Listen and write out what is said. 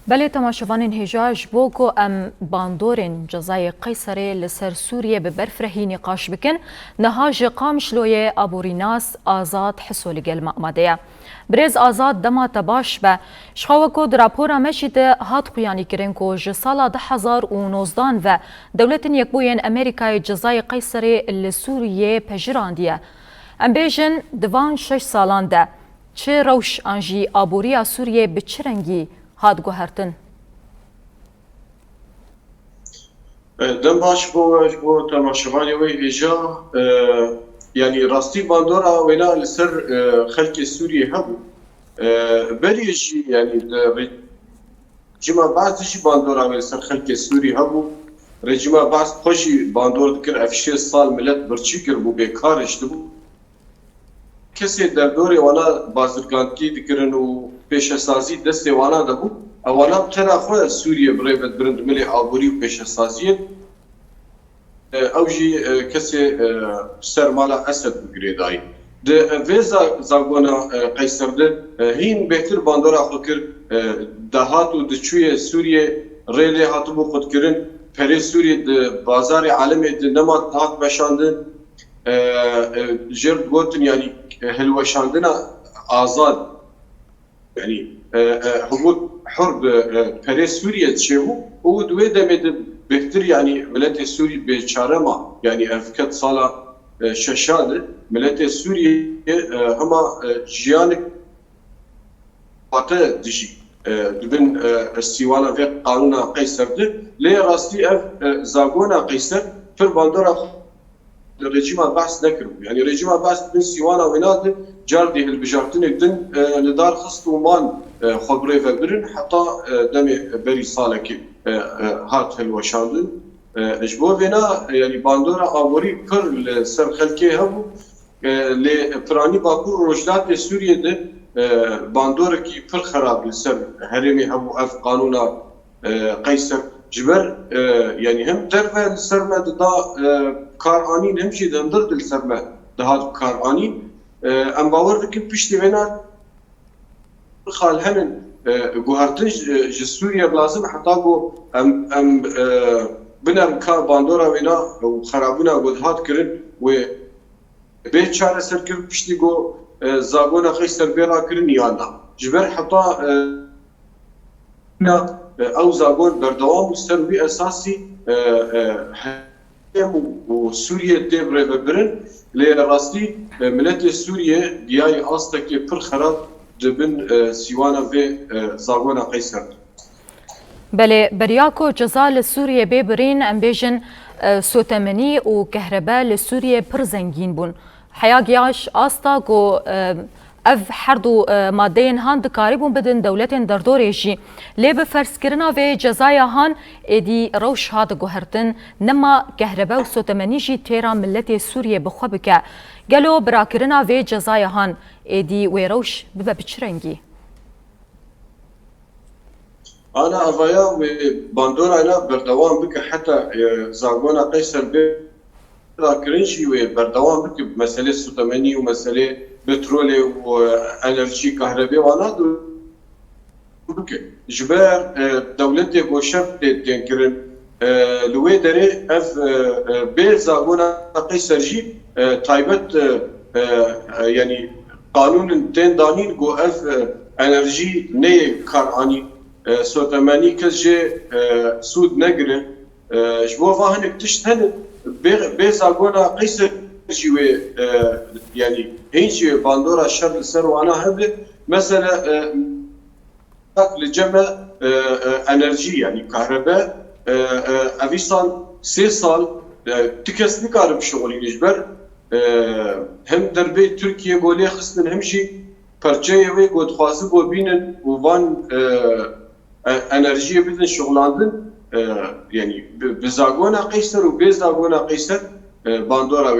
بله تماشاوان هجاج بوکو ام باندورن جزای قیصری لسر سوریه به برفرهی نقاش بکن نهاج قامشلوی ابوریناس آزاد حسول گل مامده برز آزاد دما تباش به شخوکو دراپورا مشید هات خویانی کرن کو جسالا 2019 و دولت یکبوین امریکای جزای قیصری لسوریه پجراندیه ام بیجن دوان 6 سالان ده چه روش انجی ابوریا سوریه بچرنگی هاد گوهرتن دم باش بو تماشاوانی وی هجا يعني راستي باندورا وينا لسر خلق سوريا هبو بريجي يعني رجيما بعض باندورا لسر خلق سوريا هبو رجيما بعض خوشي باندور ذكر افشي صال ملت برچي كر بو بكارش دبو کسی در دوری وانا بازرگانتی دکرن و پیشسازی دست وانا دبو وانا بتنا خو سوریه برای بدبرند ملی آبوری و پیشسازی اوجی کسی سرمالا اسد بگریدای ده ویزا زاگونا قیصر ده هین بهتر باندورا خو کر دهات و دچوی سوریه ریلی هاتو بو خود کرن پری سوریه ده بازار عالمی ده نمات هات بشاندن جرد گوتن يعني هلوشاندنا آزاد يعني هبوط حرب بري سوريا تشيبو هو دوي دمد بهتر يعني ملت سوري بشارما يعني افكت صالا ششاد ملت سوري هما جيانك باتا دجي دبن استيوانا في قانون قيصر ده لي راستي اف زاغونا قيصر في الباندورا الرجيم بحث نكرو يعني الرجيم بحث من سيوانا ويناد جاردي البجارتين يدن لدار خص ومان خبري فبرن حتى دمي بري صالك هات الوشاندن اجبو بنا يعني باندورا اوري كر سر خلكي هم لفراني باكور رجلات سوريا ده باندورا كي پر خراب لسر هرمي هم اف قانونا قيصر جبر يعني هم درفه السرمه دا كارانين همشي دندرد السرمه ده كارانين ام باور دكن بيشتي بينا خال هنن جوهرتن جسوريا لازم حتى بو ام بنر كار باندورا وينا وخرابونا ودهات كرن و بيت شارع سركر بيشتي جو زاغونا خيسر بيرا كرن يانا جبر حتى او زاغون بردوام مستوي اساسي وسوريا تبرع ببرن لراستي ملت سوريا دياي اصلك بر خراب دبن سيوانا في زاغونا قيصر بله برياكو جزاء لسوريا ببرين ام بيجن سوتمني وكهرباء لسوريا بر زنجين بون حياقياش استا جو اف حردو مادين هان دكاريبون بدن دولتين دردوريجي لي بفرس كرنا في جزايا هان ادي روش هاد جوهرتن نما كهرباء وسوتمنيجي تيرا ملتي سوريا بخوبكا قالوا براكرنا في جزايا هان ادي ويروش ببا بتشرنجي انا افايا باندورا انا بردوام بك حتى زاغونا قيصر كرنشي وبردوام بك بمساله سوتمني ومساله بترولي وانرجي كهرباء وانا جبار دولتي بوشف تنكرن لوي دري اف بيزاغونا قيصر جي تايبت يعني قانون تين دانين جو اف انرجي ني كاراني سوتماني كجي سود نجر جبو فاهن اكتشتهن بيزاغونا قيصر جي يعني هيجي باندورا شر سر وانا هبل مثلا لجمع انرجي يعني كهرباء افيسان 3 سال تكس نكارب شغلي يجبر هم دربي تركيا قولي خصنا همشي برجاي وي قد خاصه بو بينن وفان انرجي بدن شغلاندن يعني بزاغونا قيصر وبيزاغونا قيصر باندورا